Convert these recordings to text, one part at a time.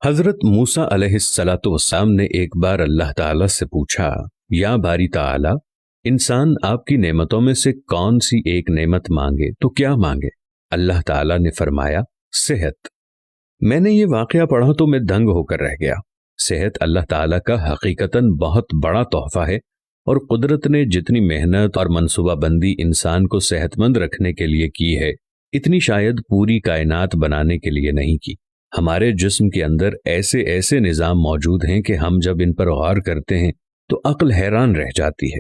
हजरत मूसा अलैहिस्सलातु वस्सलाम ने एक बार अल्लाह ताला से पूछा, या बारी ताला, इंसान आपकी नेमतों में से कौन सी एक नेमत मांगे तो क्या मांगे? अल्लाह ताला ने फरमाया, सेहत। मैंने ये वाकया पढ़ा तो मैं दंग होकर रह गया। सेहत अल्लाह ताला का हकीकतन बहुत बड़ा तोहफा है, और कुदरत ने जितनी मेहनत और मनसूबाबंदी इंसान को सेहतमंद रखने के लिए की है, इतनी शायद पूरी कायनात बनाने के लिए नहीं की। हमारे जिस्म के अंदर ऐसे ऐसे निज़ाम मौजूद हैं कि हम जब इन पर गौर करते हैं तो अक्ल हैरान रह जाती है।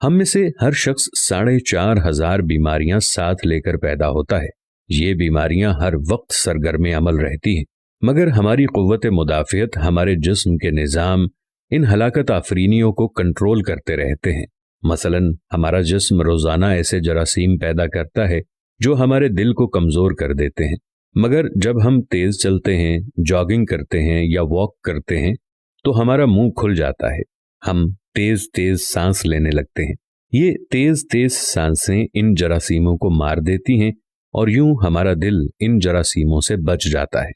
हम में से हर शख्स 4,500 बीमारियां साथ लेकर पैदा होता है। ये बीमारियां हर वक्त सरगर्म अमल रहती हैं, मगर हमारी क़ुव्वत मुदाफ़ियत, हमारे जिस्म के निज़ाम इन हलाकत आफरीनियों को कंट्रोल करते रहते हैं। मसलन हमारा जिस्म रोज़ाना ऐसे जरासीम पैदा करता है जो हमारे दिल को कमज़ोर कर देते हैं, मगर जब हम तेज़ चलते हैं, जॉगिंग करते हैं या वॉक करते हैं तो हमारा मुंह खुल जाता है। हम तेज़ तेज़ सांस लेने लगते हैं। ये तेज़ तेज़ सांसें इन जरासीमों को मार देती हैं और यूं हमारा दिल इन जरासीमों से बच जाता है।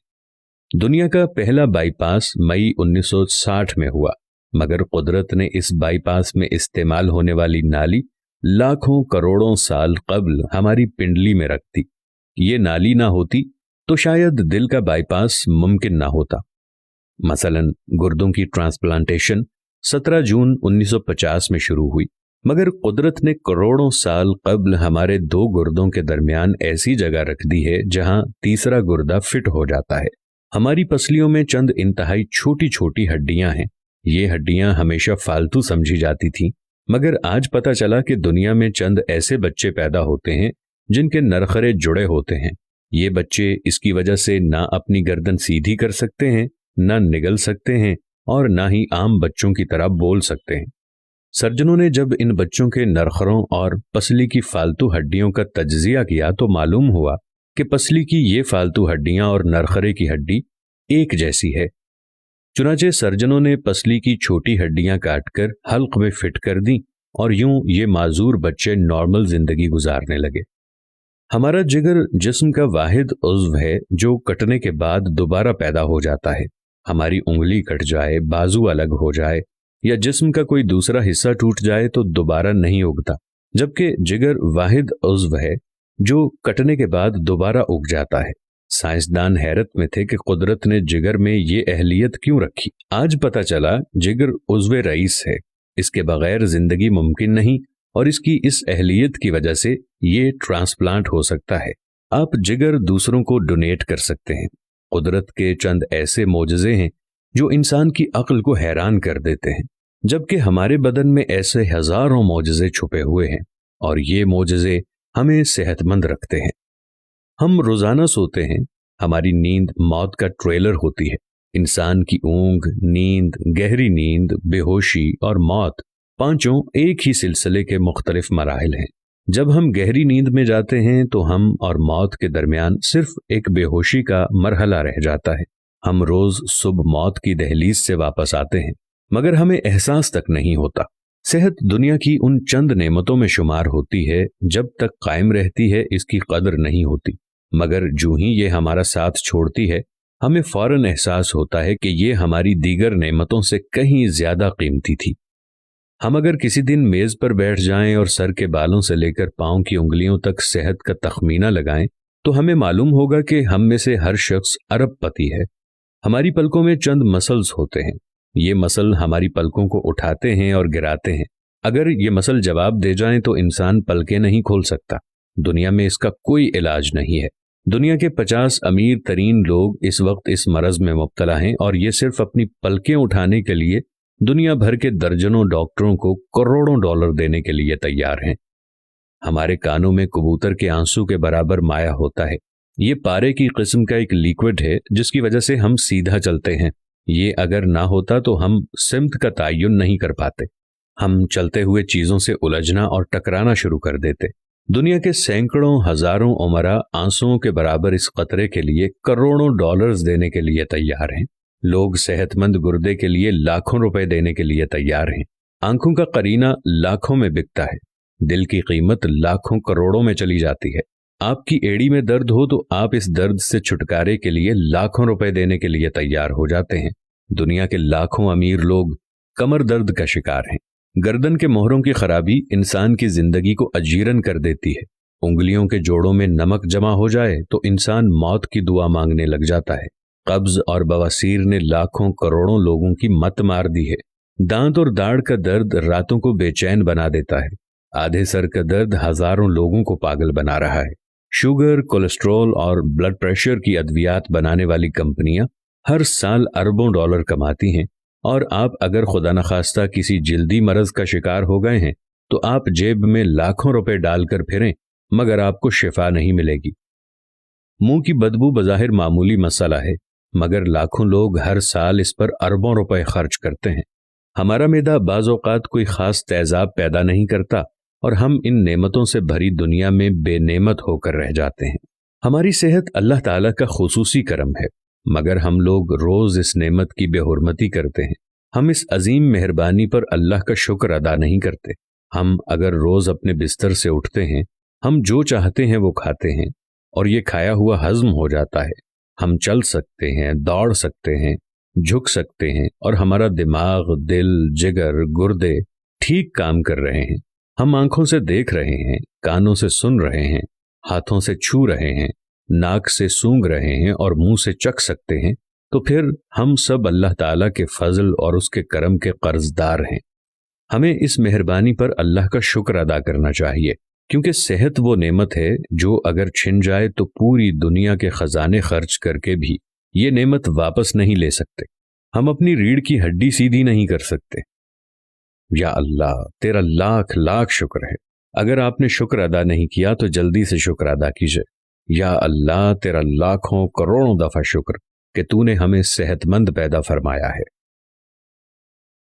दुनिया का पहला बाईपास मई 1960 में हुआ, मगर कुदरत ने इस बाईपास में इस्तेमाल होने वाली नाली लाखों करोड़ों साल कब्ल हमारी पिंडली में रख दी। ये नाली ना होती तो शायद दिल का बाईपास मुमकिन ना होता। मसलन गुर्दों की ट्रांसप्लांटेशन 17 जून 1950 में शुरू हुई, मगर कुदरत ने करोड़ों साल कब्ल हमारे 2 गुर्दों के दरमियान ऐसी जगह रख दी है जहां तीसरा गुर्दा फिट हो जाता है। हमारी पसलियों में चंद इंतहाई छोटी छोटी हड्डियां हैं। ये हड्डियां हमेशा फालतू समझी जाती थीं, मगर आज पता चला कि दुनिया में चंद ऐसे बच्चे पैदा होते हैं जिनके नरखरे जुड़े होते हैं। ये बच्चे इसकी वजह से ना अपनी गर्दन सीधी कर सकते हैं, ना निगल सकते हैं, और ना ही आम बच्चों की तरह बोल सकते हैं। सर्जनों ने जब इन बच्चों के नरखरों और पसली की फालतू हड्डियों का तज्जिया किया तो मालूम हुआ कि पसली की ये फालतू हड्डियां और नरखरे की हड्डी एक जैसी है। चुनाचे सर्जनों ने पसली की छोटी हड्डियां काटकर हल्क में फिट कर दी और यूं ये माजूर बच्चे नॉर्मल जिंदगी गुजारने लगे। हमारा जिगर जिस्म का वाहिद उज़्व है जो कटने के बाद दोबारा पैदा हो जाता है। हमारी उंगली कट जाए, बाजू अलग हो जाए या जिस्म का कोई दूसरा हिस्सा टूट जाए तो दोबारा नहीं उगता, जबकि जिगर वाहिद उज़्व है जो कटने के बाद दोबारा उग जाता है। साइंसदान हैरत में थे कि कुदरत ने जिगर में ये अहलियत क्यों रखी। आज पता चला जिगर उज़्व रईस है, इसके बगैर जिंदगी मुमकिन नहीं, और इसकी इस अहलियत की वजह से ये ट्रांसप्लांट हो सकता है। आप जिगर दूसरों को डोनेट कर सकते हैं। कुदरत के चंद ऐसे मोजज़े हैं जो इंसान की अक्ल को हैरान कर देते हैं, जबकि हमारे बदन में ऐसे हजारों मोजज़े छुपे हुए हैं, और ये मोजज़े हमें सेहतमंद रखते हैं। हम रोजाना सोते हैं। हमारी नींद मौत का ट्रेलर होती है। इंसान की ऊंघ, नींद, गहरी नींद, बेहोशी और मौत, पांचों एक ही सिलसिले के मुख्तलिफ मराहिल हैं। जब हम गहरी नींद में जाते हैं तो हम और मौत के दरमियान सिर्फ एक बेहोशी का मरहला रह जाता है। हम रोज सुबह मौत की दहलीज से वापस आते हैं, मगर हमें एहसास तक नहीं होता। सेहत दुनिया की उन चंद नेमतों में शुमार होती है, जब तक कायम रहती है इसकी कदर नहीं होती, मगर जो ही ये हमारा साथ छोड़ती है हमें फौरन एहसास होता है कि ये हमारी दीगर नेमतों से कहीं ज्यादा कीमती थी। हम अगर किसी दिन मेज पर बैठ जाएं और सर के बालों से लेकर पांव की उंगलियों तक सेहत का तखमीना लगाएं तो हमें मालूम होगा कि हम में से हर शख्स अरबपति है। हमारी पलकों में चंद मसल्स होते हैं। ये मसल हमारी पलकों को उठाते हैं और गिराते हैं। अगर ये मसल जवाब दे जाएं तो इंसान पलकें नहीं खोल सकता। दुनिया में इसका कोई इलाज नहीं है। दुनिया के 50 अमीर तरीन लोग इस वक्त इस मरज में मुब्तला हैं, और ये सिर्फ अपनी पलकें उठाने के लिए दुनिया भर के दर्जनों डॉक्टरों को करोड़ों डॉलर देने के लिए तैयार हैं। हमारे कानों में कबूतर के आंसू के बराबर माया होता है। ये पारे की किस्म का एक लिक्विड है जिसकी वजह से हम सीधा चलते हैं। ये अगर ना होता तो हम सिमत का तयन नहीं कर पाते। हम चलते हुए चीजों से उलझना और टकराना शुरू कर देते। दुनिया के सैकड़ों हजारों उमरा आंसुओं के बराबर इस कतरे के लिए करोड़ों डॉलर्स देने के लिए तैयार हैं। लोग सेहतमंद गुर्दे के लिए लाखों रुपए देने के लिए तैयार हैं। आंखों का करीना लाखों में बिकता है। दिल की कीमत लाखों करोड़ों में चली जाती है। آپ کی एड़ी में दर्द हो तो आप इस दर्द से छुटकारे के लिए लाखों रुपए देने के लिए तैयार हो जाते हैं। दुनिया के लाखों अमीर लोग कमर दर्द का शिकार हैं। गर्दन के मोहरों की खराबी इंसान की जिंदगी को अजीरन कर देती है। उंगलियों के जोड़ों में नमक जमा हो जाए तो इंसान मौत की दुआ मांगने लग जाता है। कब्ज और बवासीर ने लाखों करोड़ों लोगों की मत मार दी है। दांत और दाढ़ का दर्द रातों को बेचैन बना देता है। आधे सर का दर्द हजारों लोगों को पागल बना रहा है। शुगर, कोलेस्ट्रॉल और ब्लड प्रेशर की अद्वियात बनाने वाली कंपनियां हर साल अरबों डॉलर कमाती हैं, और आप अगर खुदा न खास्ता किसी जिल्दी मरज का शिकार हो गए हैं तो आप जेब में लाखों रुपए डालकर फिरें मगर आपको शिफा नहीं मिलेगी। मुंह की बदबू बज़ाहिर मामूली मसला है, मगर लाखों लोग हर साल इस पर अरबों रुपए खर्च करते हैं। हमारा मैदा बाज़ औक़ात कोई ख़ास तेज़ाब पैदा नहीं करता और हम इन नेमतों से भरी दुनिया में बेनेमत होकर रह जाते हैं। हमारी सेहत अल्लाह ताला का खुसूसी करम है, मगर हम लोग रोज़ इस नेमत की बेहुरमती करते हैं। हम इस अजीम मेहरबानी पर अल्लाह का शुक्र अदा नहीं करते। हम अगर रोज़ अपने बिस्तर से उठते हैं, हम जो चाहते हैं वो खाते हैं और ये खाया हुआ हज़म हो जाता है। हम चल सकते हैं, दौड़ सकते हैं, झुक सकते हैं और हमारा दिमाग, दिल, जिगर, गुर्दे ठीक काम कर रहे हैं। हम आंखों से देख रहे हैं, कानों से सुन रहे हैं, हाथों से छू रहे हैं, नाक से सूंघ रहे हैं और मुंह से चख सकते हैं। तो फिर हम सब अल्लाह ताला के फजल और उसके करम के कर्जदार हैं। हमें इस मेहरबानी पर अल्लाह का शुक्र अदा करना चाहिए, क्योंकि सेहत वो नेमत है जो अगर छिन जाए तो पूरी दुनिया के खजाने खर्च करके भी ये नेमत वापस नहीं ले सकते। हम अपनी रीढ़ की हड्डी सीधी नहीं कर सकते। या अल्लाह, तेरा लाख लाख शुक्र है। अगर आपने शुक्र अदा नहीं किया तो जल्दी से शुक्र अदा कीजिए। या अल्लाह, तेरा लाखों करोड़ों दफा शुक्र कि तूने हमें सेहतमंद पैदा फरमाया है।